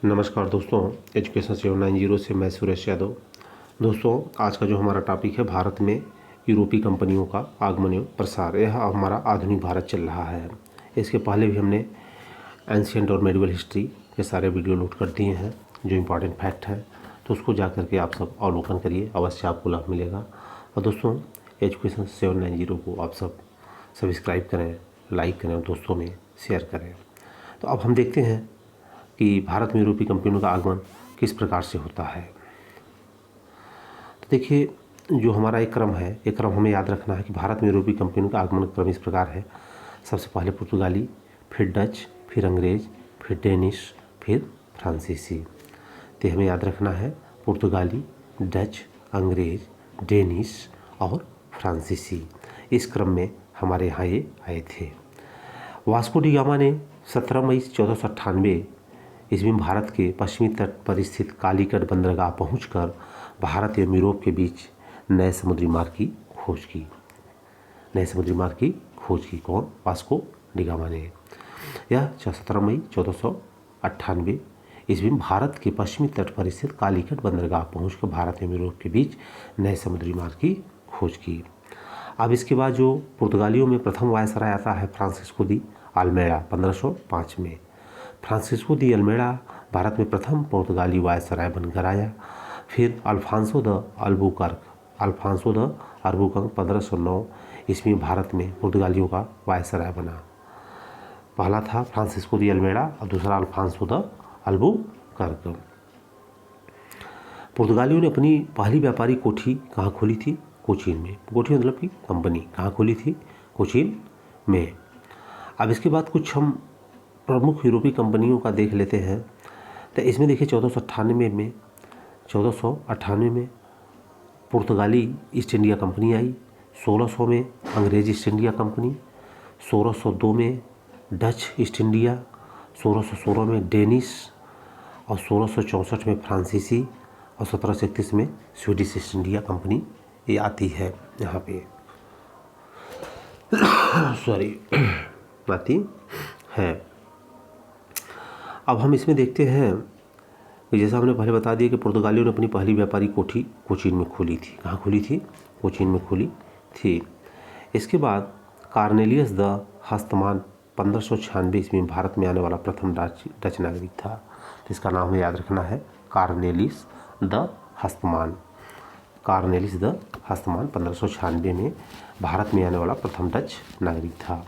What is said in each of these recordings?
नमस्कार दोस्तों, एजुकेशन 790 से मैं सुरेश यादव। दोस्तों, आज का जो हमारा टॉपिक है, भारत में यूरोपीय कंपनियों का आगमन एवं प्रसार। यह हमारा आधुनिक भारत चल रहा है। इसके पहले भी हमने एंशिएंट और मेडिवल हिस्ट्री के सारे वीडियो लोड कर दिए हैं, जो इम्पॉर्टेंट फैक्ट है, तो उसको जा करके आप सब अवलोकन करिए, अवश्य आपको लाभ मिलेगा। और दोस्तों, एजुकेशन 790 को आप सब सब्सक्राइब करें, लाइक करें और दोस्तों में शेयर करें। तो अब हम देखते हैं कि भारत में यूरोपीय कंपनियों का आगमन किस प्रकार से होता है। तो देखिए, जो हमारा एक क्रम है, एक क्रम हमें याद रखना है कि भारत में यूरोपीय कंपनियों का आगमन क्रम इस प्रकार है। सबसे पहले पुर्तगाली, फिर डच, फिर अंग्रेज, फिर डेनिश, फिर फ्रांसीसी। तो हमें याद रखना है पुर्तगाली, डच, अंग्रेज, डेनिश और फ्रांसीसी। इस क्रम में हमारे यहाँ ये आए थे। वास्को डी गामा ने 17 मई 1498 ईस्वी में भारत के पश्चिमी तट पर स्थित कालीकट बंदरगाह पहुंचकर भारत एवं यूरोप के बीच नए समुद्री मार्ग की खोज की। नए समुद्री मार्ग की खोज की कौन? वास्को डी गामा ने। यह 17 मई 1498 ईस्वी में भारत के पश्चिमी तट पर स्थित कालीकट बंदरगाह पहुंचकर भारत एवं यूरोप के बीच नए समुद्री मार्ग की खोज की। अब इसके बाद जो पुर्तगालियों में प्रथम वायसराय आता है, फ्रांसिस्को दी अल्मेड़ा 1505 में। फ्रांसिस्को दी अल्मेड़ा भारत में प्रथम पुर्तगाली वायसराय बनकर आया। फिर अल्फांसो द अल्बुकर्क 1509 ईस्वी में भारत में पुर्तगालियों का वायसराय बना। पहला था फ्रांसिस्को दी अल्मेड़ा और दूसरा अल्फांसो द अल्बुकर्क। पुर्तगालियों ने अपनी पहली व्यापारी कोठी कहाँ खोली थी? कोचीन में। कोठी मतलब कि कंपनी कहाँ खोली थी? कोचीन में। अब इसके बाद कुछ हम प्रमुख यूरोपीय कंपनियों का देख लेते हैं। तो इसमें देखिए 1498 में पुर्तगाली ईस्ट इंडिया कंपनी आई। 1600 में अंग्रेज ईस्ट इंडिया कंपनी। 1602 में डच ईस्ट इंडिया। 1616 में डेनिश और 1664 में फ्रांसीसी और 1731 में स्वीडिश ईस्ट इंडिया कंपनी ये आती है यहाँ पे आती है। अब हम इसमें देखते हैं कि जैसा हमने पहले बता दिया कि पुर्तगालियों ने अपनी पहली व्यापारी कोठी कोचीन में खोली थी। कहाँ खोली थी? कोचीन में खोली थी। इसके बाद कार्नेलियस द हस्तमान 1596 ईस्वी में भारत में आने वाला प्रथम डच नागरिक था। तो इसका नाम हमें याद रखना है, कार्नेलियस द हस्तमान। कार्नेलियस द हस्तमान 1596 में भारत में आने वाला प्रथम डच नागरिक था।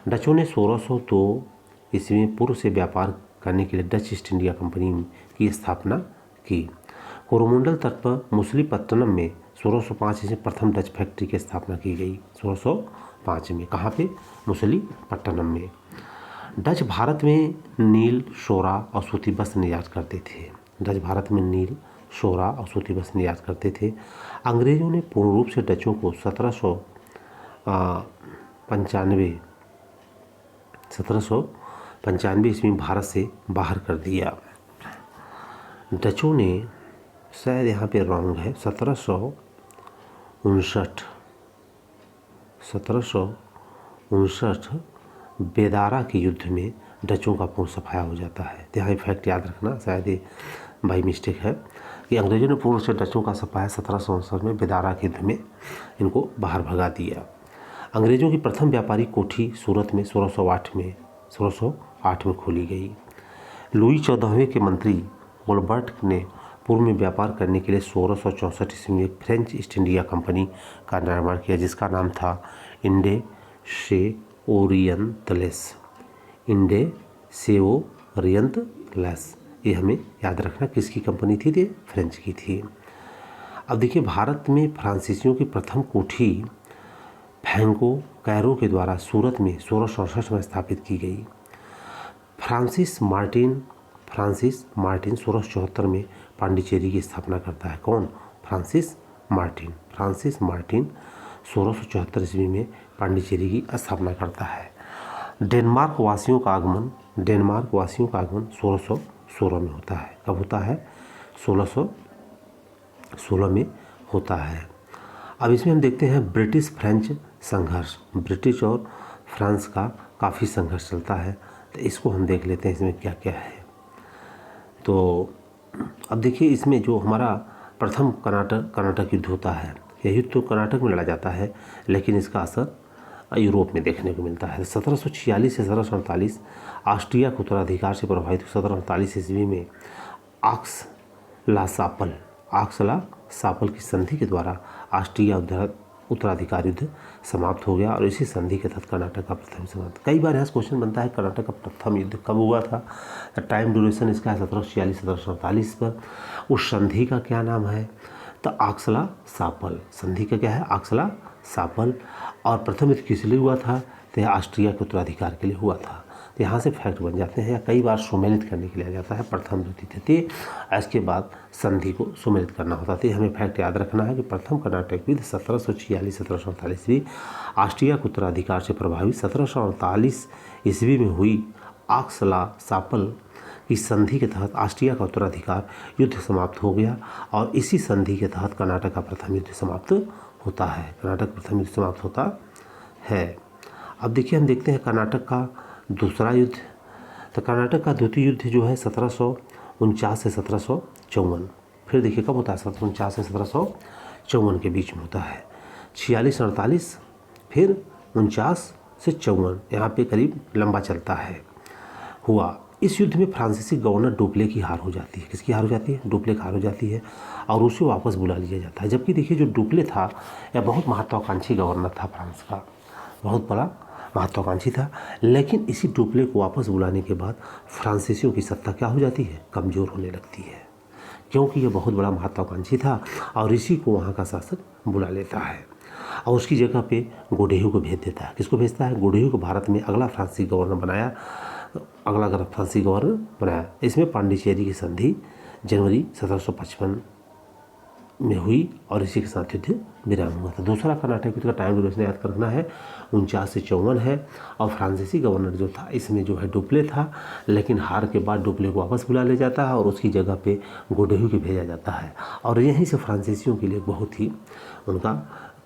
डचों ने 1602 ईस्वी में पूर्व से व्यापार करने के लिए डच ईस्ट इंडिया कंपनी की स्थापना की। कोरोमंडल तट पर मुसलीपट्टनम में 1605 ईस्वी में प्रथम डच फैक्ट्री की स्थापना की गई। 1605 में कहाँ पे? मुसलीपट्टनम में। डच भारत में नील, शोरा और सूती वस्त्र निर्यात करते थे। डच भारत में नील, शोरा और सूती वस्त्र निर्यात करते थे। अंग्रेजों ने पूर्ण रूप से डचों को 1795 ईस्वी में भारत से बाहर कर दिया। डचों ने, शायद यहाँ पे रॉन्ग है, 1759 बेदारा के युद्ध में डचों का पूर्ण सफाया हो जाता है। तो यहाँ फैक्ट याद रखना, शायद ये बाई मिस्टेक है कि अंग्रेजों ने पूर्ण से डचों का सफाया 1759 में बेदारा के युद्ध में इनको बाहर भगा दिया। अंग्रेजों की प्रथम व्यापारी कोठी सूरत में 1608 में खोली गई। लुई 14वें के मंत्री गोल्बर्ट ने पूर्व में व्यापार करने के लिए 1664 ईस्वी में एक फ्रेंच ईस्ट इंडिया कंपनी का निर्माण किया, जिसका नाम था इंडे से ओरियंतलेस। इंडे से ओरियंतलेस। ये हमें याद रखना किसकी कंपनी थी? ये फ्रेंच की थी। अब देखिए, भारत में फ्रांसीसियों की प्रथम कोठी फैंको कैरो के द्वारा सूरत में 1667 में स्थापित की गई। फ्रांसिस मार्टिन 1674 में पांडिचेरी की स्थापना करता है। कौन? फ्रांसिस मार्टिन 1674 ईस्वी में पांडिचेरी की स्थापना करता है। डेनमार्क वासियों का आगमन 1616 में होता है। कब होता है? 1616 में होता है। अब इसमें हम देखते हैं ब्रिटिश फ्रेंच संघर्ष। ब्रिटिश और फ्रांस का काफ़ी संघर्ष चलता है, तो इसको हम देख लेते हैं इसमें क्या क्या है। तो अब देखिए इसमें जो हमारा प्रथम कर्नाटक युद्ध होता है, यह युद्ध तो कर्नाटक में लड़ा जाता है, लेकिन इसका असर यूरोप में देखने को मिलता है। 1746 से 1748 ऑस्ट्रिया के उत्तराधिकार से प्रभावित 1748 ईस्वी में आक्सला सापल की संधि के द्वारा ऑस्ट्रिया उत्तराधिकार युद्ध समाप्त हो गया और इसी संधि के तहत कर्नाटक का प्रथम समाप्त। कई बार यहाँ क्वेश्चन बनता है कर्नाटक का प्रथम युद्ध कब हुआ था, टाइम ड्यूरेशन इसका है 1746 1748 पर। उस संधि का क्या नाम है, तो आक्सला सापल संधि का क्या है, आक्सला सापल। और प्रथम युद्ध किस लिए हुआ था, तो यह ऑस्ट्रिया के उत्तराधिकार के लिए हुआ था। तो यहाँ से फैक्ट बन जाते हैं, या कई बार सुमेलित करने के लिए आ जाता है प्रथम द्वितीय तृतीय, इसके बाद संधि को सुमेलित करना होता है। हमें फैक्ट याद रखना है कि प्रथम कर्नाटक युद्ध 1746 1748 ईस्वी ऑस्ट्रिया के उत्तराधिकार से प्रभावित 1748 ईस्वी में हुई आक्सला सापल की संधि के तहत ऑस्ट्रिया का उत्तराधिकार युद्ध समाप्त हो गया और इसी संधि के तहत कर्नाटक का प्रथम युद्ध समाप्त होता है। कर्नाटक प्रथम युद्ध समाप्त होता है। अब देखिए हम देखते हैं कर्नाटक का दूसरा युद्ध। तो कर्नाटक का द्वितीय युद्ध जो है 1749 से 1754, फिर देखिए कब होता है, 1749 से 1754 के बीच में होता है। 46 48 फिर 49 से 54, यहाँ पे करीब लंबा चलता है हुआ। इस युद्ध में फ्रांसीसी गवर्नर डुप्ले की हार हो जाती है। किसकी हार हो जाती है, डुप्ले की हार हो जाती है और उसे वापस बुला लिया जाता है। जबकि देखिए जो डुप्ले था यह बहुत महत्वाकांक्षी गवर्नर था, फ्रांस का बहुत बड़ा महत्वाकांक्षी था, लेकिन इसी डुप्ले को वापस बुलाने के बाद फ्रांसीसियों की सत्ता क्या हो जाती है, कमज़ोर होने लगती है, क्योंकि यह बहुत बड़ा महत्वाकांक्षी था और इसी को वहाँ का शासक बुला लेता है और उसकी जगह पे गोडेहू को भेज देता है। किसको भेजता है, गोडेहू को भारत में अगला फ्रांसीसी गवर्नर बनाया। इसमें पांडिचेरी की संधि जनवरी 1755 में हुई और इसी के साथ युद्ध विराम हुआ था। दूसरा कर्नाटक युद्ध का टाइम ड्यूरेशन याद करना है 49 से 54 है और फ्रांसीसी गवर्नर जो था इसमें जो है डुप्ले था, लेकिन हार के बाद डुप्ले को वापस बुला लिया जाता है और उसकी जगह पे गोडेहू को भेजा जाता है और यहीं से फ्रांसीसियों के लिए बहुत ही उनका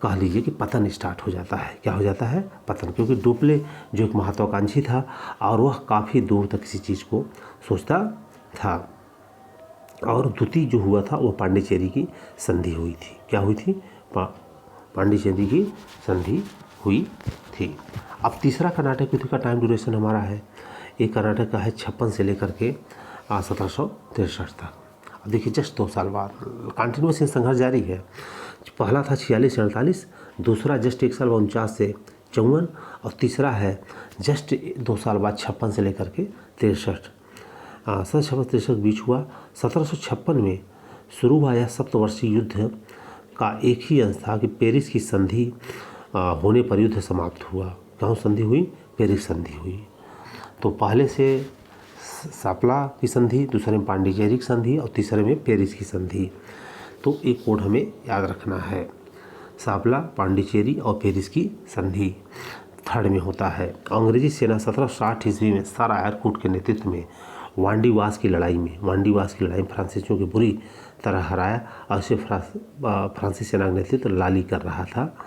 कह लीजिए कि पतन स्टार्ट हो जाता है। क्या हो जाता है, पतन, क्योंकि डुप्ले जो एक महत्वाकांक्षी था और वह काफ़ी दूर तक किसी चीज़ को सोचता था। और द्वितीय जो हुआ था वो पांडिचेरी की संधि हुई थी। क्या हुई थी, पांडिचेरी की संधि हुई थी। अब तीसरा कर्नाटक युद्ध का टाइम ड्यूरेशन हमारा है, एक कर्नाटक का है 56 से लेकर के 1763 तक। अब देखिए जस्ट 2 साल बाद कंटिन्यूस संघर्ष जारी है। पहला था 46 से 48, दूसरा जस्ट 1 साल बाद 49 से 54 और तीसरा है जस्ट 2 साल बाद 56 से लेकर के 63। 1756 के बीच हुआ। 1756 में शुरू हुआ यह सप्तवर्षीय युद्ध का एक ही अंश था कि पेरिस की संधि होने पर युद्ध समाप्त हुआ। कहाँ संधि हुई, पेरिस संधि हुई। तो पहले से सापला की संधि, दूसरे में पांडिचेरी की संधि और तीसरे में पेरिस की संधि। तो एक कोड हमें याद रखना है, सापला, पांडिचेरी और पेरिस की संधि थर्ड में होता है। अंग्रेजी सेना 1760 ईस्वी में सर आयरकूट के नेतृत्व में वांडीवास की लड़ाई में फ्रांसीसियों की बुरी तरह हराया और इसे फ्रांसीसी सेना का नेतृत्व लाली कर रहा था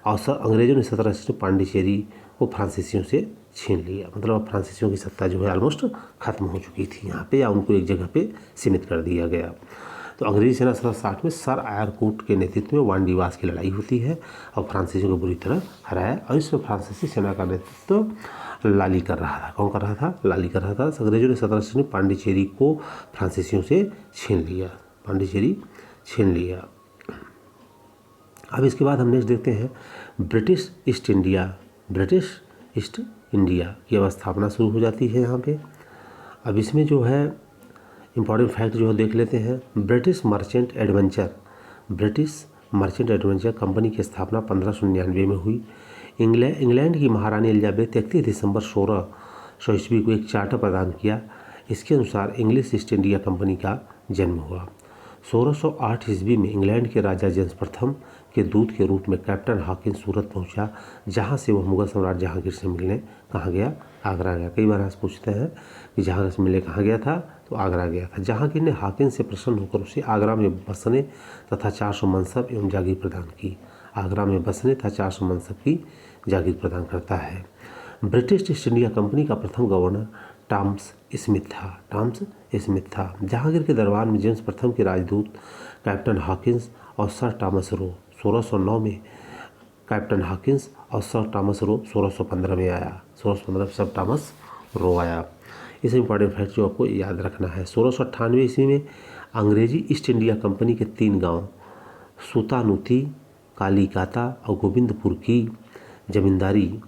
और अंग्रेजों ने 1760 पांडिचेरी को फ्रांसीसियों से छीन लिया। मतलब फ्रांसीसियों की सत्ता जो है ऑलमोस्ट खत्म हो चुकी थी यहाँ पे, या उनको एक जगह पे सीमित कर दिया गया। तो अंग्रेजी सेना 1760 में सर आयरकूट के नेतृत्व में वांडीवास की लड़ाई होती है और फ्रांसीसियों को बुरी तरह हराया और इसमें फ्रांसीसी सेना का नेतृत्व लाली कर रहा था। कौन कर रहा था, लाली कर रहा था। अंग्रेजों ने 1760 में पांडिचेरी को फ्रांसीसियों से छीन लिया। अब इसके बाद हम नेक्स्ट देखते हैं ब्रिटिश ईस्ट इंडिया की स्थापना शुरू हो जाती है यहाँ पे। अब इसमें जो है इम्पॉर्टेंट फैक्ट जो है देख लेते हैं। ब्रिटिश मर्चेंट एडवेंचर कंपनी की स्थापना 1599 में हुई। इंग्लैंड की महारानी एलिजाबेथ 31 दिसंबर 1600 ईस्वी को एक चार्टर प्रदान किया। इसके अनुसार इंग्लिश ईस्ट इंडिया कंपनी का जन्म हुआ। 1608 ईस्वी में इंग्लैंड के राजा जेम्स प्रथम के दूत के रूप में कैप्टन हॉकिंस सूरत पहुंचा, जहां से वह मुगल सम्राट जहांगीर से मिलने कहाँ गया, आगरा गया। कई बार आज पूछते हैं कि जहांगीर से मिलने कहाँ गया था, तो आगरा गया था। जहांगीर ने हॉकिंस से प्रसन्न होकर उसे आगरा में बसने तथा 400 मनसब एवं जागीर प्रदान की। आगरा में बसने तथा 400 मनसब की जागीर प्रदान करता है। ब्रिटिश ईस्ट इंडिया कंपनी का प्रथम गवर्नर टॉमस स्मिथ था। जहांगीर के दरबार में जेम्स प्रथम के राजदूत कैप्टन हॉकिंस और सर टॉमस रो 1609 में कैप्टन हॉकिंस और सर टॉमस रो 1615 में आया। 1615 में सर टॉमस रो आया। इस इंपॉर्टेंट फैक्ट जो आपको याद रखना है। 1698 ईस्वी में अंग्रेजी ईस्ट इंडिया कंपनी के 3 गांव सुतानुती, कालीकाता और गोविंदपुर की जमींदारी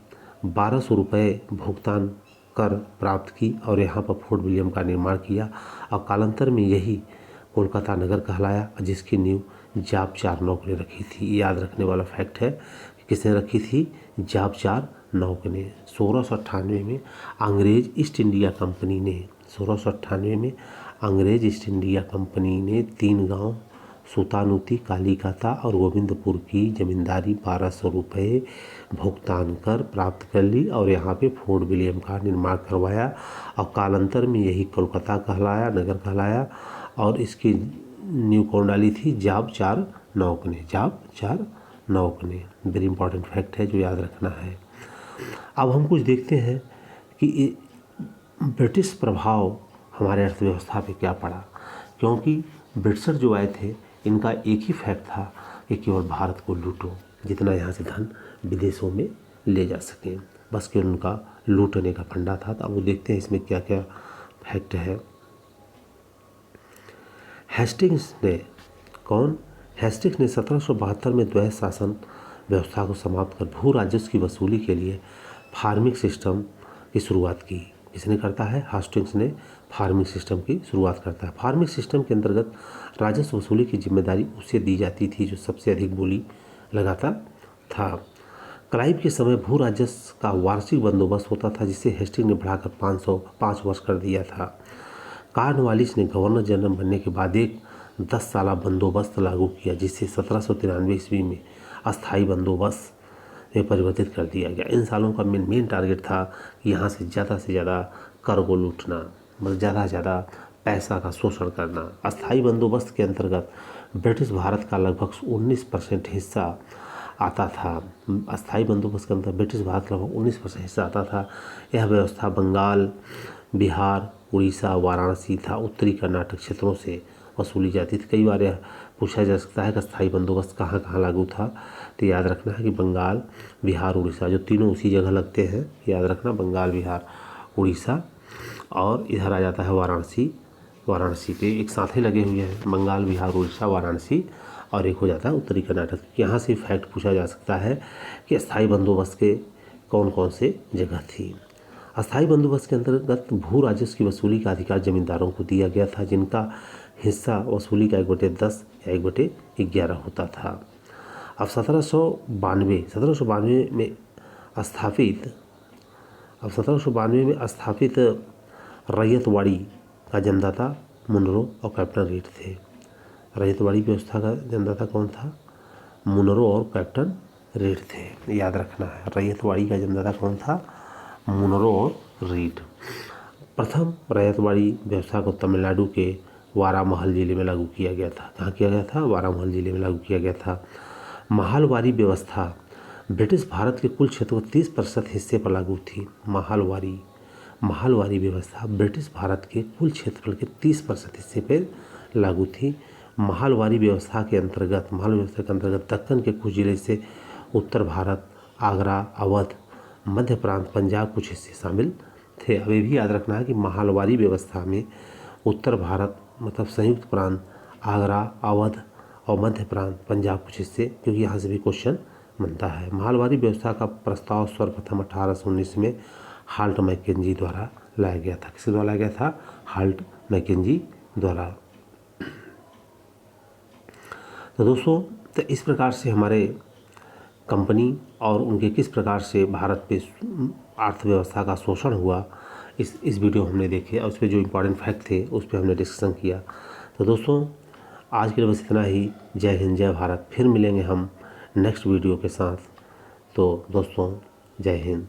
1200 रुपये भुगतान कर प्राप्त की और यहाँ पर फोर्ट विलियम का निर्माण किया और कालांतर में यही कोलकाता नगर कहलाया, जिसकी नींव जाप-चार नौक ने रखी थी। याद रखने वाला फैक्ट है कि किसने रखी थी? जाप-चार नौक ने। 1698 में अंग्रेज ईस्ट इंडिया कंपनी ने 1698 में अंग्रेज ईस्ट इंडिया कंपनी ने 3 गांव सुतानुती, कालीकाता और गोविंदपुर की जमींदारी 1200 रुपये भुगतान कर प्राप्त कर ली और यहाँ पे फोर्ट विलियम का निर्माण करवाया और कालांतर में यही कोलकाता कहलाया, नगर कहलाया और इसकी नींव कौन डाली थी? जाप-चार नौक ने। वेरी इंपॉर्टेंट फैक्ट है जो याद रखना है। अब हम कुछ देखते हैं कि ब्रिटिश प्रभाव हमारे अर्थव्यवस्था पे क्या पड़ा, क्योंकि ब्रिटिशर जो आए थे इनका एक ही फैक्ट था कि केवल भारत को लूटो, जितना यहाँ से धन विदेशों में ले जा सकें, बस केवल उनका लूटने का फंडा था। तो अब वो देखते हैं इसमें क्या क्या फैक्ट है। हेस्टिंग्स ने 1772 में द्वैध शासन व्यवस्था को समाप्त कर भू राजस्व की वसूली के लिए फार्मिंग सिस्टम की शुरुआत की। किसने करता है? हेस्टिंग्स ने फार्मिंग सिस्टम की शुरुआत करता है। फार्मिंग सिस्टम के अंतर्गत राजस्व वसूली की जिम्मेदारी उसे दी जाती थी जो सबसे अधिक बोली लगाता था। क्लाइव के समय भू राजस्व का वार्षिक बंदोबस्त होता था, जिसे हेस्टिंग्स ने बढ़ाकर 505 वर्ष कर दिया था। कॉर्नवालिस ने गवर्नर जनरल बनने के बाद एक 10 साला बंदोबस्त लागू किया, जिसे 1793 ईस्वी में अस्थायी बंदोबस्त में परिवर्तित कर दिया गया। इन सालों का मेन टारगेट था कि यहाँ से ज़्यादा कर को लूटना, मतलब ज़्यादा से ज़्यादा पैसा का शोषण करना। अस्थायी बंदोबस्त के अंतर्गत ब्रिटिश भारत का लगभग 19% हिस्सा आता था। अस्थायी बंदोबस्त के अंतर्गत ब्रिटिश भारत का लगभग 19% हिस्सा आता था। यह व्यवस्था बंगाल, बिहार, उड़ीसा, वाराणसी था उत्तरी कर्नाटक क्षेत्रों से वसूली जाती थी। कई बार यह पूछा जा सकता है कि अस्थायी बंदोबस्त कहाँ कहाँ लागू था, तो याद रखना है कि बंगाल, बिहार, उड़ीसा, जो तीनों उसी जगह लगते हैं। याद रखना, बंगाल, बिहार, उड़ीसा और इधर आ जाता है वाराणसी पे एक साथ ही लगे हुए हैं। बंगाल, बिहार, उड़ीसा, वाराणसी और एक हो जाता है उत्तरी कर्नाटक। यहाँ से फैक्ट पूछा जा सकता है कि अस्थायी बंदोबस्त के कौन कौन से जगह थी। अस्थायी बंदोबस्त के अंतर्गत भू राजस्व की वसूली का अधिकार जमींदारों को दिया गया था, जिनका हिस्सा वसूली का 1/10 या 1/11 होता था। अब 1792 में स्थापित रैयतवाड़ी का जन्मदाता मुनरो और कैप्टन रीड थे। रैयतवाड़ी व्यवस्था का जन्मदाता कौन था? मुनरो और कैप्टन रीड थे। याद रखना है, रैयतवाड़ी का जन्मदाता कौन था? मुनरो और रीड। प्रथम रैयतवाड़ी व्यवस्था को तमिलनाडु के वारामहल जिले में लागू किया गया था। कहाँ किया गया था? वारामहल जिले में लागू किया गया था। महालवारी व्यवस्था ब्रिटिश भारत के कुल क्षेत्र के 30% हिस्से पर लागू थी। महालवारी व्यवस्था ब्रिटिश भारत के कुल क्षेत्रफल के 30% हिस्से पर लागू थी। महालवारी व्यवस्था के अंतर्गत दक्कन के कुछ जिले से उत्तर भारत, आगरा, अवध, मध्य प्रांत, पंजाब कुछ हिस्से शामिल थे। अब ये भी याद रखना है कि महालवारी व्यवस्था में उत्तर भारत मतलब संयुक्त प्रांत, आगरा, अवध और मध्य प्रांत, पंजाब कुछ हिस्से, क्योंकि यहाँ से भी क्वेश्चन बनता है। महालवारी व्यवस्था का प्रस्ताव सर्वप्रथम 1819 में हाल्ट मैकेंजी द्वारा लाया गया था। किसके द्वारा लाया गया था? हाल्ट मैकेंजी द्वारा। तो दोस्तों, तो इस प्रकार से हमारे कंपनी और उनके किस प्रकार से भारत पे अर्थव्यवस्था का शोषण हुआ, इस वीडियो हमने देखे और उस पर जो इम्पोर्टेंट फैक्ट थे उस पर हमने डिस्कशन किया। तो दोस्तों, आज के लिए बस इतना ही। जय हिंद, जय भारत। फिर मिलेंगे हम नेक्स्ट वीडियो के साथ। तो दोस्तों, जय हिंद।